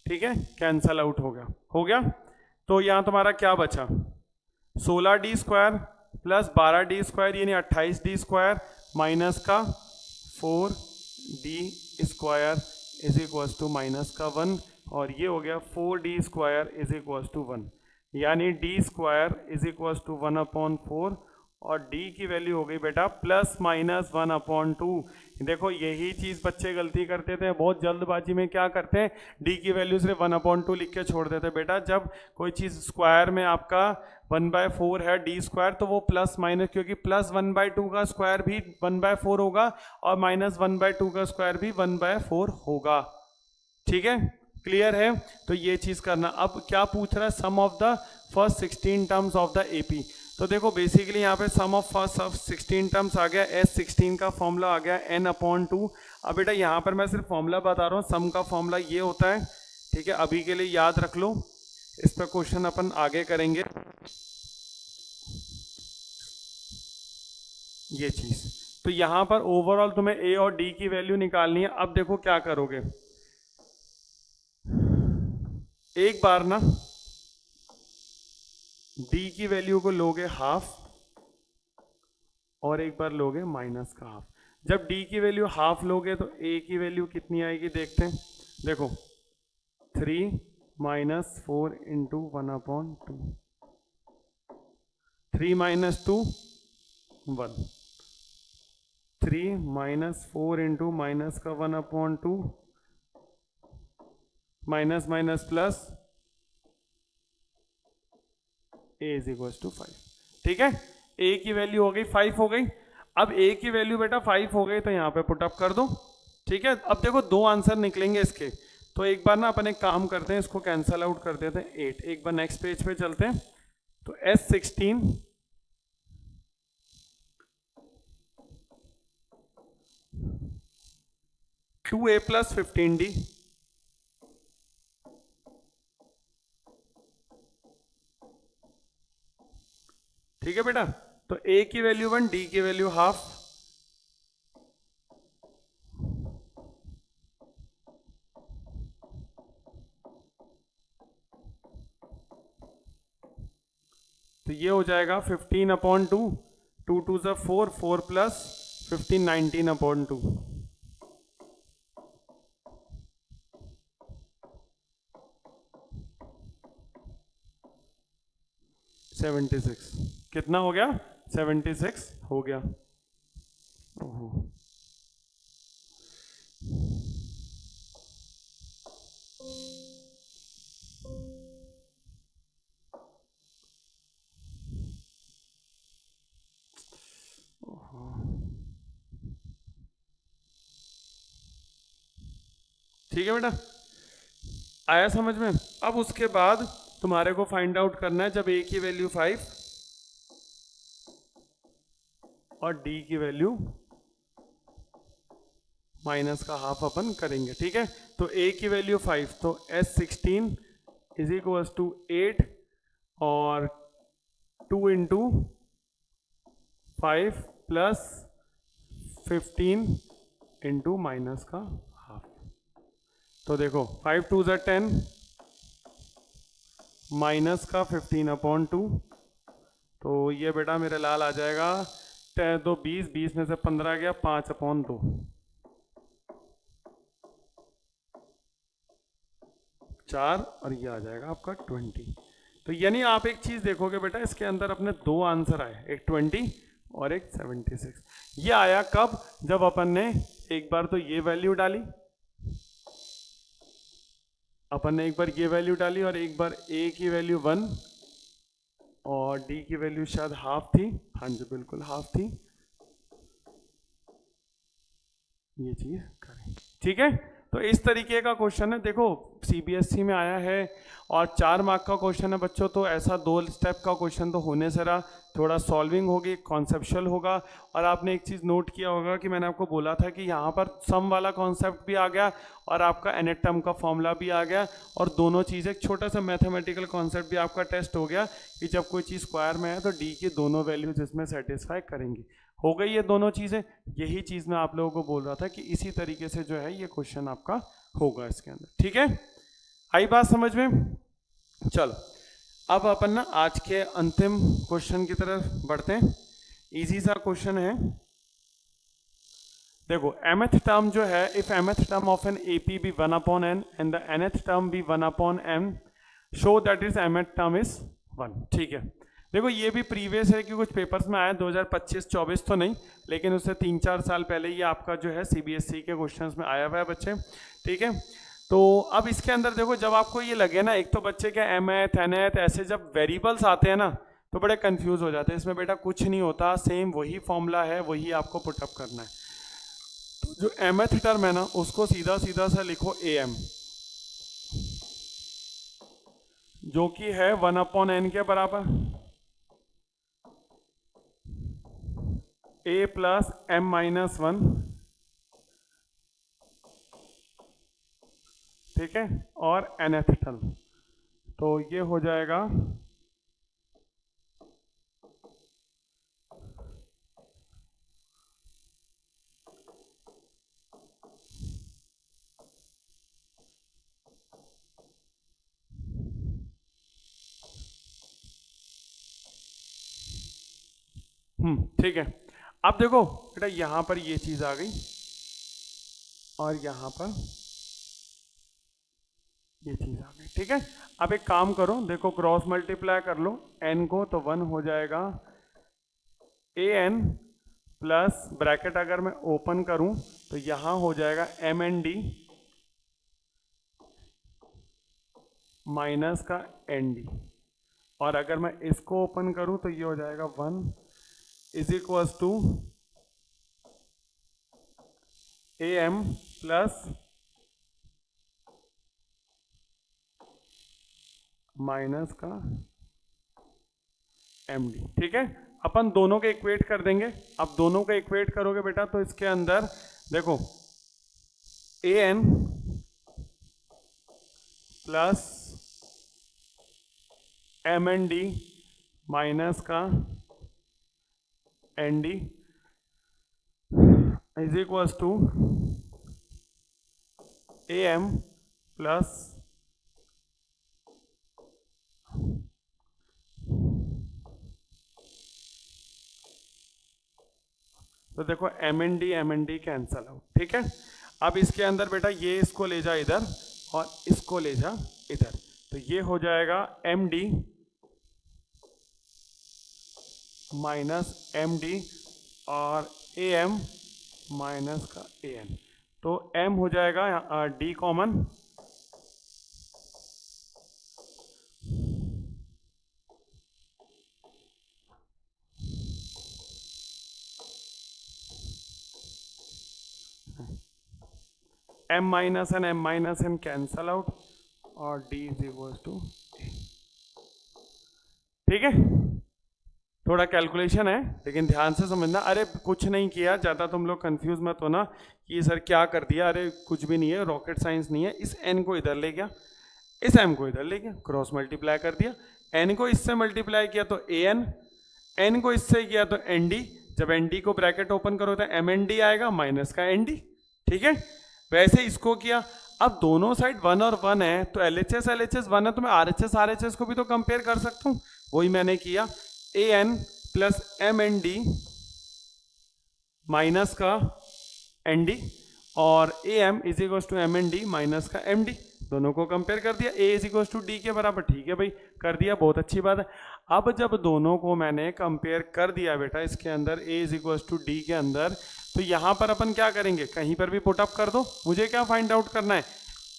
ठीक है, कैंसल आउट हो गया। तो यहां तुम्हारा क्या बचा, 16d square plus 12d square यानी 28d स्क्वायर माइनस का 4d square is equal to minus का 1, और ये हो गया 4d square is equal to 1, यानी d square is equal to 1/4, और d की वैल्यू हो गई बेटा प्लस माइनस 1/2। देखो यही चीज बच्चे गलती करते थे, बहुत जल्दबाजी में क्या करते हैं, d की वैल्यू सिर्फ 1/2 लिख के छोड़ देते। बेटा जब कोई चीज स्क्वायर में आपका 1/4 है d स्क्वायर, तो वो प्लस माइनस, क्योंकि प्लस 1/2 का स्क्वायर भी 1/4 होगा और माइनस 1/2 का स्क्वायर भी 1/4 होगा। ठीक है, क्लियर है। तो ये चीज करना। अब क्या पूछ रहा है, sum of the first 16 terms of the AP. तो देखो बेसिकली यहाँ पे sum of first of 16 terms आ गया, S16 का फॉर्मूला आ गया n/2। अब बेटा यहाँ पर मैं सिर्फ फॉर्मूला बता रहा हूँ, सम का फॉर्मूला ये होता है, ठीक है, अभी के लिए याद रख लो, इस पर क्वेश्चन अपन आगे करेंगे ये चीज। तो यहाँ पर ओवरऑल तुम्हें a और d की वैल्यू निकालनी है। अब देखो क्या करोगे, एक बार ना d की वैल्यू को लोगे हाफ और एक बार लोगे माइनस का हाफ। जब d की वैल्यू हाफ लोगे तो a की वैल्यू कितनी आएगी देखते हैं। देखो 3 minus 4 into 1/2, 3 minus 2 1, 3 minus 4 into minus का 1/2, minus minus plus, a is equal to 5। ठीक है, a की वैल्यू हो गई 5 हो गई। अब a की वैल्यू बेटा 5 हो गई तो यहाँ पे पुट अप कर दो। ठीक है, अब देखो दो आंसर निकलेंगे इसके, तो एक बार ना अपन एक काम करते हैं, इसको कैंसल आउट कर देते हैं 8। एक बार नेक्स्ट पेज पे चलते हैं। तो S16 2a प्लस 15d, ठीक है बेटा। तो a की वैल्यू 1, d की वैल्यू हाफ, तो ये हो जाएगा 15/2, 2 2 ज़ा 4, 4 प्लस 15 19/2, 76। कितना हो गया, 76 हो गया। ओहो, ठीक है बेटा, आया समझ में। अब उसके बाद तुम्हारे को फाइंड आउट करना है, जब a की वैल्यू 5 और d की वैल्यू माइनस का हाफ अपन करेंगे। ठीक है, तो a की वैल्यू 5, तो S16 इज इक्वल टू 8 और 2 इंटू 5 प्लस 15 इंटू माइनस का हाफ। तो देखो 5 2 ज़ा 10 माइनस का 15/2, तो ये बेटा मेरे लाल आ जाएगा 10 2 20, 20 में से 15 गया 5/2, 4 और ये आ जाएगा आपका 20। तो यानी आप एक चीज देखोगे बेटा, इसके अंदर अपने दो आंसर आए, एक 20 और एक 76। ये आया कब? जब अपन ने एक बार तो ये वैल्यू डाली, अपन ने एक बार ये वैल्यू डाली और एक बार ए की वैल्यू 1 और डी की वैल्यू शायद हाफ थी। हाँ जी बिल्कुल हाफ थी। ये चीज करें, ठीक है। तो इस तरीके का क्वेश्चन है, देखो सीबीएसई में आया है और 4 मार्क का क्वेश्चन है बच्चों, तो ऐसा 2 स्टेप का क्वेश्चन तो होने से रहा, थोड़ा सॉल्विंग होगी, कॉन्सेप्चुअल होगा। और आपने एक चीज़ नोट किया होगा कि मैंने आपको बोला था कि यहाँ पर सम वाला कॉन्सेप्ट भी आ गया और आपका nth टर्म का फॉर्मूला भी आ गया, और दोनों चीज़ एक छोटा सा मैथमेटिकल कॉन्सेप्ट भी आपका टेस्ट हो गया कि जब कोई चीज़ स्क्वायर में है तो डी की दोनों वैल्यूज इसमें सेटिस्फाई करेंगी। हो गई ये दोनों चीज़ें। यही चीज़ मैं आप लोगों को बोल रहा था कि इसी तरीके से जो है ये क्वेश्चन आपका होगा इसके अंदर, ठीक है। आई बात समझ में? चलो अब अपन ना आज के अंतिम क्वेश्चन की तरफ बढ़ते हैं। इजी सा क्वेश्चन है, देखो mth टर्म जो है, इफ mth term of an AP be 1/n and the nth term be 1/m, show that is mth term is 1, ठीक है। देखो ये भी प्रीवियस है कि कुछ पेपर्स में आया 2025-24 तो नहीं, लेकिन उससे 3-4 साल पहले ये आपका जो है सीबीएसई के क्वेश्चंस में आया हुआ है बच्चे, ठीक है। तो अब इसके अंदर देखो, जब आपको ये लगे ना, एक तो बच्चे के mth nth ऐसे जब वेरिएबल्स आते हैं ना तो बड़े कंफ्यूज हो जाते हैं। इसमें बेटा कुछ नहीं होता, सेम वही फॉर्मूला है, वही आपको पुटअप करना है। तो जो mth टर्म है ना उसको सीधा सीधा सा लिखो am, जो कि है 1/n के बराबर, a प्लस m-1, ठीक है, और nth टर्म, तो ये हो जाएगा ठीक है। अब देखो बेटा यहां पर ये चीज आ गई और यहां पर ये चीज आ गई, ठीक है। अब एक काम करो, देखो क्रॉस मल्टीप्लाई कर लो n को, तो 1 हो जाएगा an प्लस ब्रैकेट अगर मैं ओपन करूं तो यहां हो जाएगा mnd माइनस का nd, और अगर मैं इसको ओपन करूं तो ये हो जाएगा 1 is equals to am plus minus का md, ठीक है। अपन दोनों के इक्वेट कर देंगे। अब दोनों का इक्वेट करोगे बेटा तो इसके अंदर देखो an प्लस mnd माइनस का nd is equals to am plus तो देखो mnd कैंसल आउट, ठीक है। अब इसके अंदर बेटा ये इसको ले जा इधर और इसको ले जा इधर, तो ये हो जाएगा md माइनस md और am माइनस का an, तो m हो जाएगा d common, m minus n cancel out और d is equal to a, ठीक है। थोड़ा कैलकुलेशन है लेकिन ध्यान से समझना। अरे कुछ नहीं किया, ज़्यादा तुम लोग कंफ्यूज मत होना कि सर क्या कर दिया, अरे कुछ भी नहीं है, रॉकेट साइंस नहीं है। इस n को इधर ले गया, इस m को इधर ले गया, क्रॉस मल्टीप्लाई कर दिया, n को इससे मल्टीप्लाई किया तो an, n को इससे किया तो nd, जब nd को ब्रैकेट ओपन करो तो mnd आएगा माइनस का nd, ठीक है। वैसे इसको किया, अब दोनों साइड 1 और 1 है तो LHS LHS 1 है तो मैं RHS RHS को भी तो कंपेयर कर सकता हूँ, वही मैंने किया। AN प्लस MND माइनस का ND और AM is equal to MND minus का MD, दोनों को कंपेयर कर दिया। A is equal to D के बराबर, ठीक है भाई कर दिया, बहुत अच्छी बात है। अब जब दोनों को मैंने कंपेयर कर दिया बेटा इसके अंदर A is equal to D के अंदर, तो यहाँ पर अपन क्या करेंगे, कहीं पर भी पुट अप कर दो, मुझे क्या फाइंड आउट करना है,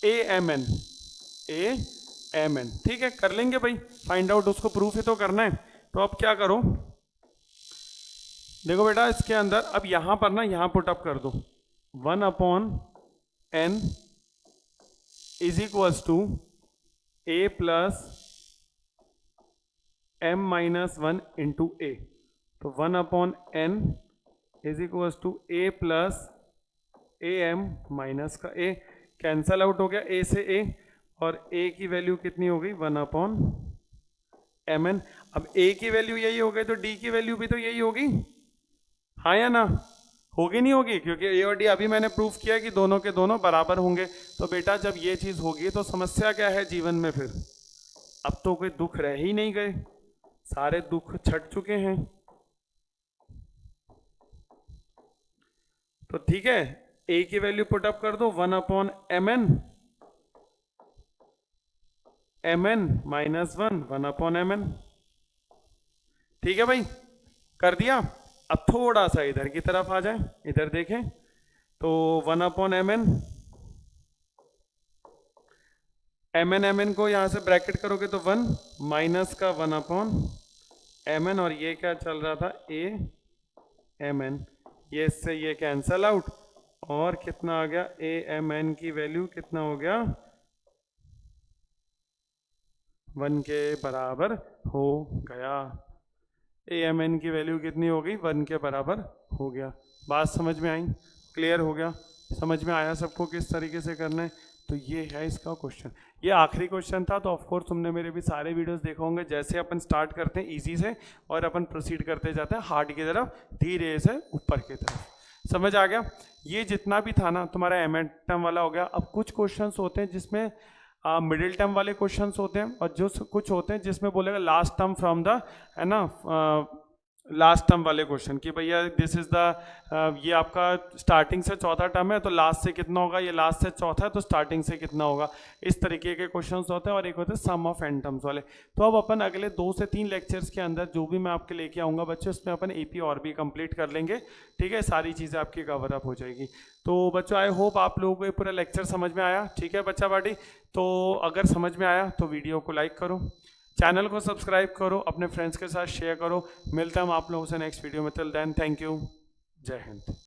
AMN ठीक है कर लेंगे भाई फाइंड आउट, उसको प्रूफ ही तो करना है। तो अब क्या करो, देखो बेटा इसके अंदर अब यहाँ पर ना यहाँ पुट अप कर दो 1/n is equals to A plus m-1 into A, तो 1/n is equals to A plus AM minus का A, कैंसल आउट हो गया A से A और A की वैल्यू कितनी हो गई 1/mn। अब A की वैल्यू यही हो गई तो D की वैल्यू भी तो यही होगी, हाँ या ना, होगी नहीं होगी, क्योंकि A और D अभी मैंने प्रूफ किया कि दोनों के दोनों बराबर होंगे। तो बेटा जब ये चीज होगी तो समस्या क्या है जीवन में, फिर अब तो कोई दुख रह ही नहीं गए, सारे दुख छट चुके हैं। तो ठीक है A की वैल्यू पुट अप कर दो 1/mn माइनस 1/mn, ठीक है भाई कर दिया। अब थोड़ा सा इधर की तरफ आ जाए, इधर देखें तो 1/mn, mn को यहां से ब्रैकेट करोगे तो 1 माइनस का 1/mn और ये क्या चल रहा था AMN, ये इससे ये कैंसल आउट और कितना आ गया AMN की वैल्यू कितना हो गया 1 के बराबर हो गया। AMN की वैल्यू कितनी हो गई 1 के बराबर हो गया। बात समझ में आई, क्लियर हो गया, समझ में आया सबको किस तरीके से करना है। तो ये है इसका क्वेश्चन, ये आखिरी क्वेश्चन था। तो ऑफकोर्स तुमने मेरे भी सारे वीडियोस देखे होंगे, जैसे अपन स्टार्ट करते हैं इजी से और अपन प्रोसीड करते जाते हैं हार्ड की तरफ, धीरे से ऊपर की तरफ। समझ आ गया। ये जितना भी था ना तुम्हारा एम टर्म वाला हो गया। अब कुछ क्वेश्चंस होते हैं जिसमें मिडिल टर्म वाले क्वेश्चंस होते हैं और जो कुछ होते हैं जिसमें बोलेगा लास्ट टर्म फ्रॉम द, है ना, लास्ट टर्म वाले क्वेश्चन कि भैया दिस इज द, ये आपका स्टार्टिंग से चौथा टर्म है तो लास्ट से कितना होगा, ये लास्ट से चौथा है तो स्टार्टिंग से कितना होगा, इस तरीके के क्वेश्चंस होते हैं। और एक होते हैं सम ऑफ एन टर्म्स वाले। तो अब अपन अगले 2 से 3 लेक्चर्स के अंदर जो भी मैं आपके लेके आऊँगा बच्चों, उसमें अपन एपी और भी कंप्लीट कर लेंगे, ठीक है, सारी चीज़ें आपकी कवर अप हो जाएगी। तो बच्चों आई होप आप लोगों को ये पूरा लेक्चर समझ में आया, ठीक है बच्चा पार्टी। तो अगर समझ में आया तो वीडियो को लाइक करो, चैनल को सब्सक्राइब करो, अपने फ्रेंड्स के साथ शेयर करो। मिलता हूँ आप लोगों से नेक्स्ट वीडियो में। टिल देन थैंक यू, जय हिंद।